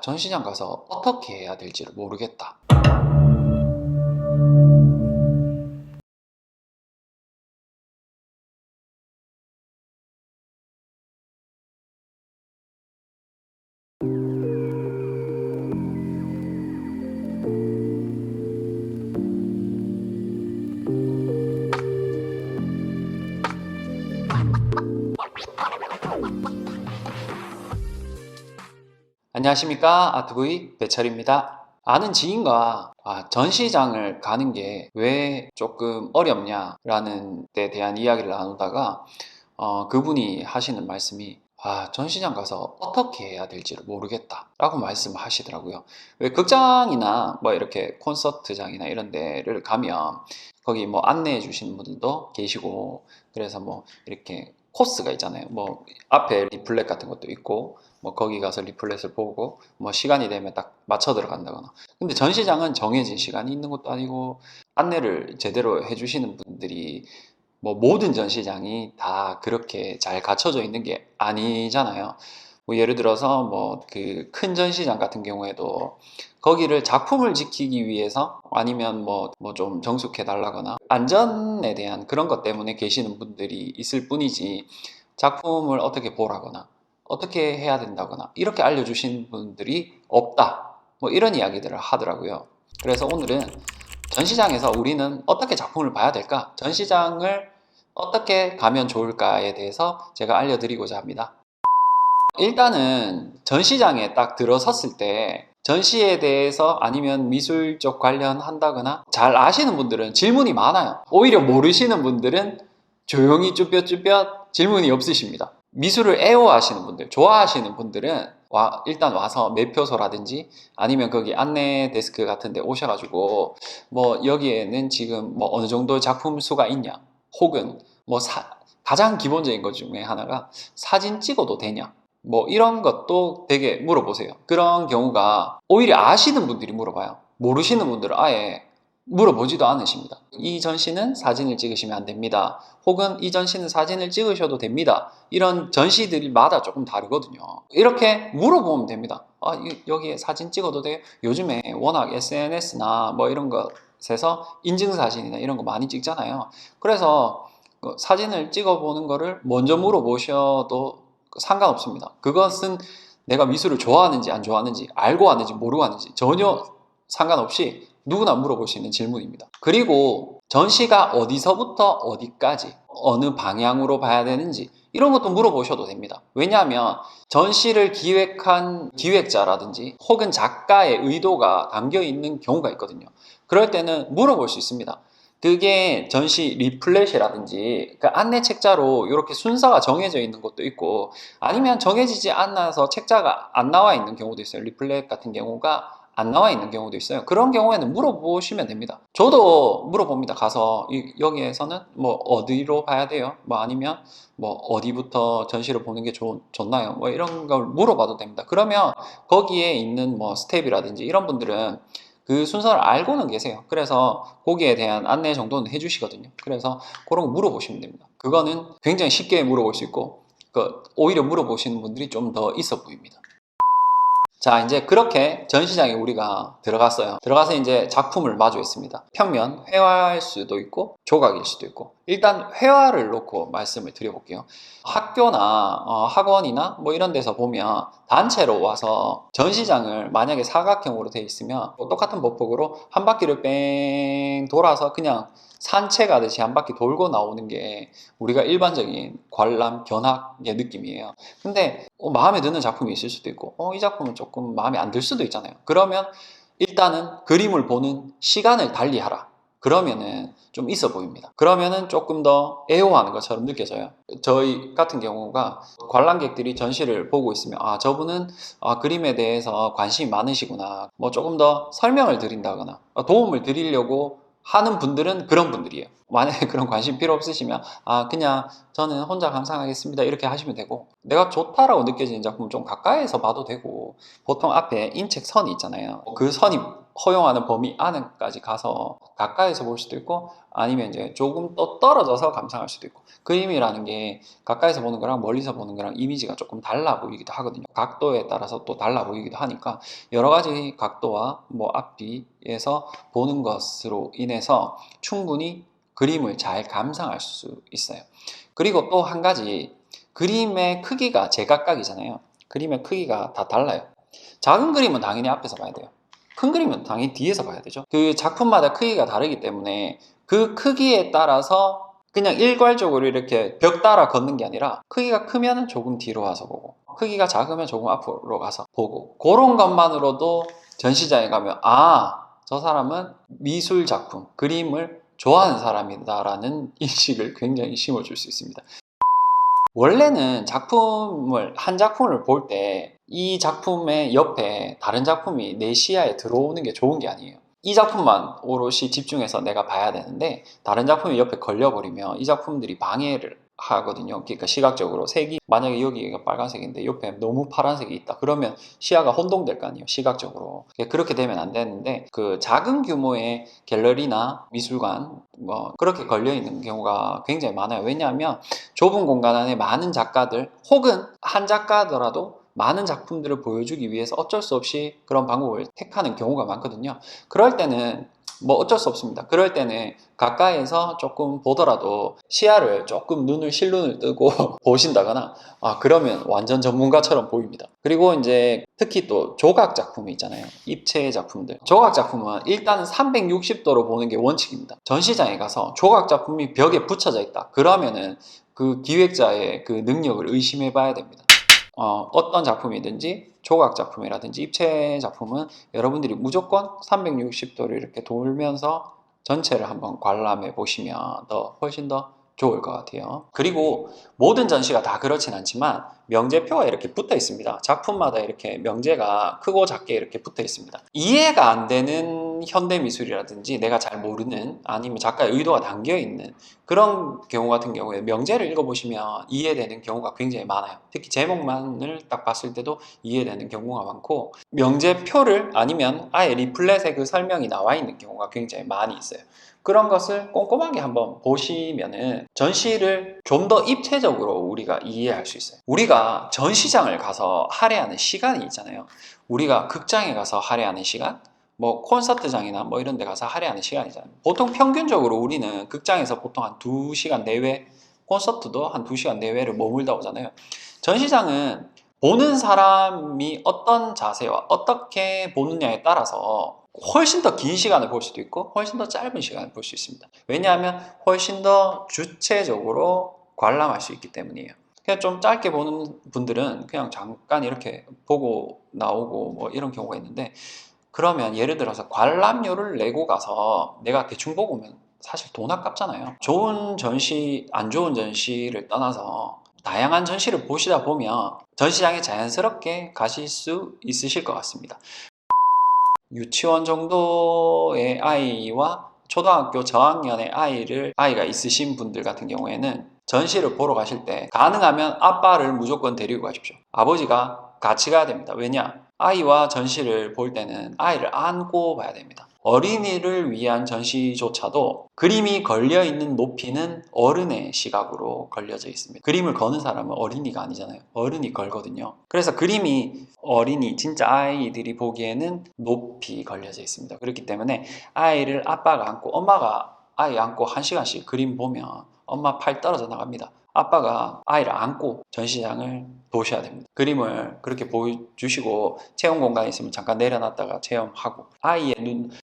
전시장 가서 어떻게 해야 될지를 모르겠다. 안녕하십니까, 아트부이 배철입니다. 아는 지인과 전시장을 가는 게 왜 조금 어렵냐라는 데 대한 이야기를 나누다가 그분이 하시는 말씀이 전시장 가서 어떻게 해야 될지를 모르겠다 라고 말씀을 하시더라고요. 왜 극장이나 뭐 이렇게 콘서트장이나 이런 데를 가면 거기 뭐 안내해 주시는 분들도 계시고, 그래서 뭐 이렇게 코스가 있잖아요. 뭐 앞에 리플렛 같은 것도 있고, 뭐 거기 가서 리플렛을 보고 뭐 시간이 되면 딱 맞춰 들어간다거나. 근데 전시장은 정해진 시간이 있는 것도 아니고, 안내를 제대로 해주시는 분들이 뭐 모든 전시장이 다 그렇게 잘 갖춰져 있는 게 아니잖아요. 뭐 예를 들어서 뭐 그 큰 전시장 같은 경우에도 거기를 작품을 지키기 위해서, 아니면 뭐 좀 정숙해 달라거나 안전에 대한 그런 것 때문에 계시는 분들이 있을 뿐이지, 작품을 어떻게 보라거나 어떻게 해야 된다거나 이렇게 알려주신 분들이 없다, 뭐 이런 이야기들을 하더라고요. 그래서 오늘은 전시장에서 우리는 어떻게 작품을 봐야 될까? 전시장을 어떻게 가면 좋을까에 대해서 제가 알려드리고자 합니다. 일단은 전시장에 딱 들어섰을 때 전시에 대해서, 아니면 미술 쪽 관련한다거나 잘 아시는 분들은 질문이 많아요. 오히려 모르시는 분들은 조용히 쭈뼛쭈뼛 질문이 없으십니다. 미술을 애호하시는 분들, 좋아하시는 분들은 일단 와서 매표소라든지 아니면 거기 안내 데스크 같은 데 오셔가지고 뭐 여기에는 지금 뭐 어느 정도 작품 수가 있냐, 혹은 뭐 가장 기본적인 것 중에 하나가 사진 찍어도 되냐, 뭐 이런 것도 되게 물어보세요. 그런 경우가 오히려 아시는 분들이 물어봐요. 모르시는 분들은 아예 물어보지도 않으십니다. 이 전시는 사진을 찍으시면 안 됩니다. 혹은 이 전시는 사진을 찍으셔도 됩니다. 이런 전시들마다 조금 다르거든요. 이렇게 물어보면 됩니다. 여기에 사진 찍어도 돼요? 요즘에 워낙 SNS나 뭐 이런 것에서 인증사진이나 이런 거 많이 찍잖아요. 그래서 사진을 찍어보는 거를 먼저 물어보셔도 상관없습니다. 그것은 내가 미술을 좋아하는지 안 좋아하는지, 알고 하는지 모르고 하는지 전혀 상관없이 누구나 물어볼 수 있는 질문입니다. 그리고 전시가 어디서부터 어디까지 어느 방향으로 봐야 되는지 이런 것도 물어보셔도 됩니다. 왜냐하면 전시를 기획한 기획자라든지 혹은 작가의 의도가 담겨 있는 경우가 있거든요. 그럴 때는 물어볼 수 있습니다. 그게 전시 리플렛이라든지 그 안내 책자로 이렇게 순서가 정해져 있는 것도 있고, 아니면 정해지지 않아서 책자가 안 나와 있는 경우도 있어요. 리플렛 같은 경우가 안 나와 있는 경우도 있어요. 그런 경우에는 물어보시면 됩니다. 저도 물어봅니다. 가서 여기에서는 뭐 어디로 봐야 돼요? 뭐 아니면 뭐 어디부터 전시를 보는 게 좋나요? 뭐 이런 걸 물어봐도 됩니다. 그러면 거기에 있는 뭐 스텝이라든지 이런 분들은 그 순서를 알고는 계세요. 그래서 거기에 대한 안내 정도는 해주시거든요. 그래서 그런 거 물어보시면 됩니다. 그거는 굉장히 쉽게 물어볼 수 있고, 오히려 물어보시는 분들이 좀 더 있어 보입니다. 자, 이제 그렇게 전시장에 우리가 들어갔어요. 들어가서 이제 작품을 마주했습니다. 평면, 회화일 수도 있고 조각일 수도 있고, 일단 회화를 놓고 말씀을 드려볼게요. 학교나 학원이나 뭐 이런 데서 보면 단체로 와서 전시장을 만약에 사각형으로 돼 있으면 똑같은 법폭으로 한 바퀴를 뺑 돌아서 그냥 산책하듯이 한 바퀴 돌고 나오는 게 우리가 일반적인 관람 견학의 느낌이에요. 근데 마음에 드는 작품이 있을 수도 있고 이 작품은 조금 마음에 안 들 수도 있잖아요. 그러면 일단은 그림을 보는 시간을 달리하라. 그러면은 좀 있어 보입니다. 그러면은 조금 더 애호하는 것처럼 느껴져요. 저희 같은 경우가 관람객들이 전시를 보고 있으면 저분은 그림에 대해서 관심이 많으시구나, 뭐 조금 더 설명을 드린다거나 도움을 드리려고 하는 분들은 그런 분들이에요. 만약에 그런 관심 필요 없으시면 그냥 저는 혼자 감상하겠습니다 이렇게 하시면 되고, 내가 좋다라고 느껴지는 작품은 좀 가까이에서 봐도 되고, 보통 앞에 인책선이 있잖아요. 그 선이 허용하는 범위 안에까지 가서 가까이서 볼 수도 있고, 아니면 이제 조금 또 떨어져서 감상할 수도 있고. 그림이라는 게 가까이서 보는 거랑 멀리서 보는 거랑 이미지가 조금 달라 보이기도 하거든요. 각도에 따라서 또 달라 보이기도 하니까 여러 가지 각도와 뭐 앞뒤에서 보는 것으로 인해서 충분히 그림을 잘 감상할 수 있어요. 그리고 또 한 가지, 그림의 크기가 제각각이잖아요. 그림의 크기가 다 달라요. 작은 그림은 당연히 앞에서 봐야 돼요. 큰 그림은 당연히 뒤에서 봐야 되죠. 그 작품마다 크기가 다르기 때문에 그 크기에 따라서 그냥 일괄적으로 이렇게 벽 따라 걷는 게 아니라, 크기가 크면 조금 뒤로 와서 보고, 크기가 작으면 조금 앞으로 가서 보고, 그런 것만으로도 전시장에 가면 저 사람은 미술 작품, 그림을 좋아하는 사람이다라는 인식을 굉장히 심어줄 수 있습니다. 원래는 한 작품을 볼 때 이 작품의 옆에 다른 작품이 내 시야에 들어오는 게 좋은 게 아니에요. 이 작품만 오롯이 집중해서 내가 봐야 되는데, 다른 작품이 옆에 걸려버리면 이 작품들이 방해를 하거든요. 그러니까 시각적으로 색이, 만약에 여기가 빨간색인데 옆에 너무 파란색이 있다 그러면 시야가 혼동될 거 아니에요, 시각적으로. 그렇게 되면 안 되는데, 그 작은 규모의 갤러리나 미술관 뭐 그렇게 걸려 있는 경우가 굉장히 많아요. 왜냐하면 좁은 공간 안에 많은 작가들, 혹은 한 작가더라도 많은 작품들을 보여주기 위해서 어쩔 수 없이 그런 방법을 택하는 경우가 많거든요. 그럴 때는 뭐 어쩔 수 없습니다. 그럴 때는 가까이에서 조금 보더라도 시야를 조금 실눈을 뜨고 보신다거나, 그러면 완전 전문가처럼 보입니다. 그리고 이제 특히 또 조각 작품이 있잖아요. 입체 작품들. 조각 작품은 일단은 360도로 보는 게 원칙입니다. 전시장에 가서 조각 작품이 벽에 붙여져 있다 그러면은 그 기획자의 그 능력을 의심해 봐야 됩니다. 어떤 작품이든지 조각 작품이라든지 입체 작품은 여러분들이 무조건 360도를 이렇게 돌면서 전체를 한번 관람해 보시면 훨씬 더 좋을 것 같아요. 그리고 모든 전시가 다 그렇진 않지만 명제표가 이렇게 붙어 있습니다. 작품마다 이렇게 명제가 크고 작게 이렇게 붙어 있습니다. 이해가 안 되는 현대미술이라든지 내가 잘 모르는, 아니면 작가의 의도가 담겨 있는 그런 경우 같은 경우에 명제를 읽어보시면 이해되는 경우가 굉장히 많아요. 특히 제목만을 딱 봤을 때도 이해되는 경우가 많고, 명제표를 아니면 아예 리플렛에 그 설명이 나와 있는 경우가 굉장히 많이 있어요. 그런 것을 꼼꼼하게 한번 보시면은 전시를 좀 더 입체적으로 우리가 이해할 수 있어요. 우리가 전시장을 가서 할애하는 시간이 있잖아요. 우리가 극장에 가서 할애하는 시간, 뭐 콘서트장이나 뭐 이런 데 가서 할애하는 시간이잖아요. 보통 평균적으로 우리는 극장에서 보통 한 2시간 내외, 콘서트도 한 2시간 내외를 머물다 오잖아요. 전시장은 보는 사람이 어떤 자세와 어떻게 보느냐에 따라서 훨씬 더 긴 시간을 볼 수도 있고 훨씬 더 짧은 시간을 볼 수 있습니다. 왜냐하면 훨씬 더 주체적으로 관람할 수 있기 때문이에요. 그냥 좀 짧게 보는 분들은 그냥 잠깐 이렇게 보고 나오고 뭐 이런 경우가 있는데, 그러면 예를 들어서 관람료를 내고 가서 내가 대충 보고 오면 사실 돈 아깝잖아요. 좋은 전시, 안 좋은 전시를 떠나서 다양한 전시를 보시다 보면 전시장에 자연스럽게 가실 수 있으실 것 같습니다. 유치원 정도의 아이와 초등학교 저학년의 아이가 있으신 분들 같은 경우에는 전시를 보러 가실 때 가능하면 아빠를 무조건 데리고 가십시오. 아버지가 같이 가야 됩니다. 왜냐? 아이와 전시를 볼 때는 아이를 안고 봐야 됩니다. 어린이를 위한 전시조차도 그림이 걸려있는 높이는 어른의 시각으로 걸려져 있습니다. 그림을 거는 사람은 어린이가 아니잖아요. 어른이 걸거든요. 그래서 그림이 진짜 아이들이 보기에는 높이 걸려져 있습니다. 그렇기 때문에 아이를 아빠가 안고, 엄마가 아이 안고 1시간씩 그림 보면 엄마 팔 떨어져 나갑니다. 아빠가 아이를 안고 전시장을 보셔야 됩니다. 그림을 그렇게 보여주시고 체험 공간이 있으면 잠깐 내려놨다가 체험하고, 아이의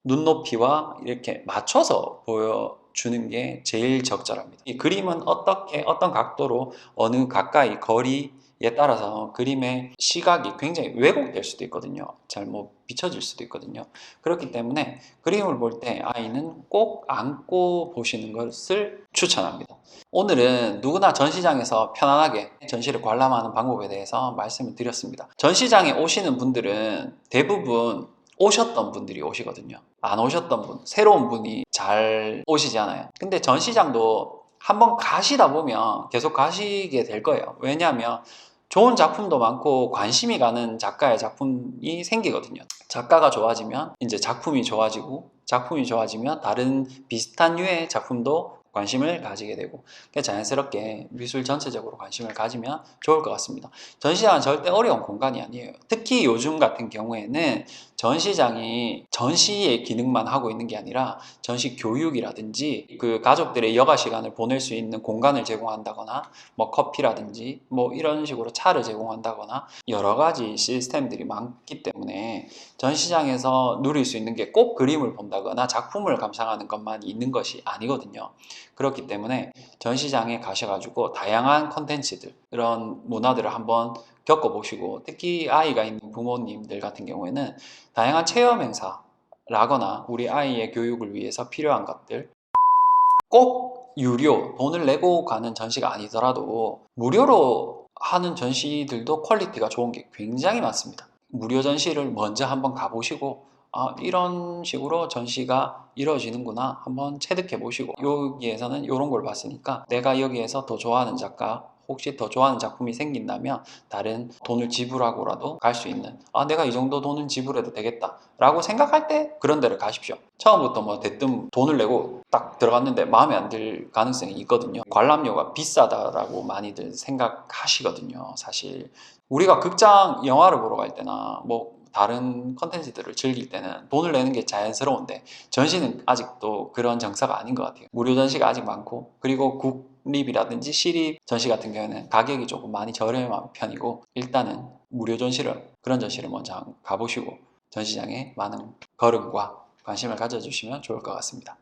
눈높이와 이렇게 맞춰서 보여주는 게 제일 적절합니다. 이 그림은 어떤 각도로 어느 가까이 거리에 따라서 그림의 시각이 굉장히 왜곡될 수도 있거든요. 잘못 비춰질 수도 있거든요. 그렇기 때문에 그림을 볼 때 아이는 꼭 안고 보시는 것을 추천합니다. 오늘은 누구나 전시장에서 편안하게 전시를 관람하는 방법에 대해서 말씀을 드렸습니다. 전시장에 오시는 분들은 대부분 오셨던 분들이 오시거든요. 안 오셨던 분, 새로운 분이 잘 오시지 않아요. 근데 전시장도 한번 가시다 보면 계속 가시게 될 거예요. 왜냐하면 좋은 작품도 많고 관심이 가는 작가의 작품이 생기거든요. 작가가 좋아지면 이제 작품이 좋아지고, 작품이 좋아지면 다른 비슷한 류의 작품도 관심을 가지게 되고, 자연스럽게 미술 전체적으로 관심을 가지면 좋을 것 같습니다. 전시장은 절대 어려운 공간이 아니에요. 특히 요즘 같은 경우에는 전시장이 전시의 기능만 하고 있는 게 아니라 전시 교육이라든지 그 가족들의 여가 시간을 보낼 수 있는 공간을 제공한다거나 뭐 커피라든지 뭐 이런 식으로 차를 제공한다거나 여러 가지 시스템들이 많기 때문에 전시장에서 누릴 수 있는 게 꼭 그림을 본다거나 작품을 감상하는 것만 있는 것이 아니거든요. 그렇기 때문에 전시장에 가셔가지고 다양한 컨텐츠들, 이런 문화들을 한번 겪어보시고, 특히 아이가 있는 부모님들 같은 경우에는 다양한 체험 행사라거나 우리 아이의 교육을 위해서 필요한 것들, 꼭 유료, 돈을 내고 가는 전시가 아니더라도 무료로 하는 전시들도 퀄리티가 좋은 게 굉장히 많습니다. 무료 전시를 먼저 한번 가보시고, 이런 식으로 전시가 이루어지는구나 한번 체득해 보시고, 여기에서는 이런 걸 봤으니까 내가 여기에서 더 좋아하는 작가, 혹시 더 좋아하는 작품이 생긴다면 다른 돈을 지불하고라도 갈 수 있는, 내가 이 정도 돈은 지불해도 되겠다 라고 생각할 때 그런 데를 가십시오. 처음부터 뭐 대뜸 돈을 내고 딱 들어갔는데 마음에 안 들 가능성이 있거든요. 관람료가 비싸다라고 많이들 생각하시거든요. 사실 우리가 극장 영화를 보러 갈 때나 뭐 다른 컨텐츠들을 즐길 때는 돈을 내는 게 자연스러운데, 전시는 아직도 그런 정서가 아닌 것 같아요. 무료 전시가 아직 많고, 그리고 국립이라든지 시립 전시 같은 경우에는 가격이 조금 많이 저렴한 편이고, 일단은 무료 전시를, 그런 전시를 먼저 가보시고 전시장에 많은 걸음과 관심을 가져주시면 좋을 것 같습니다.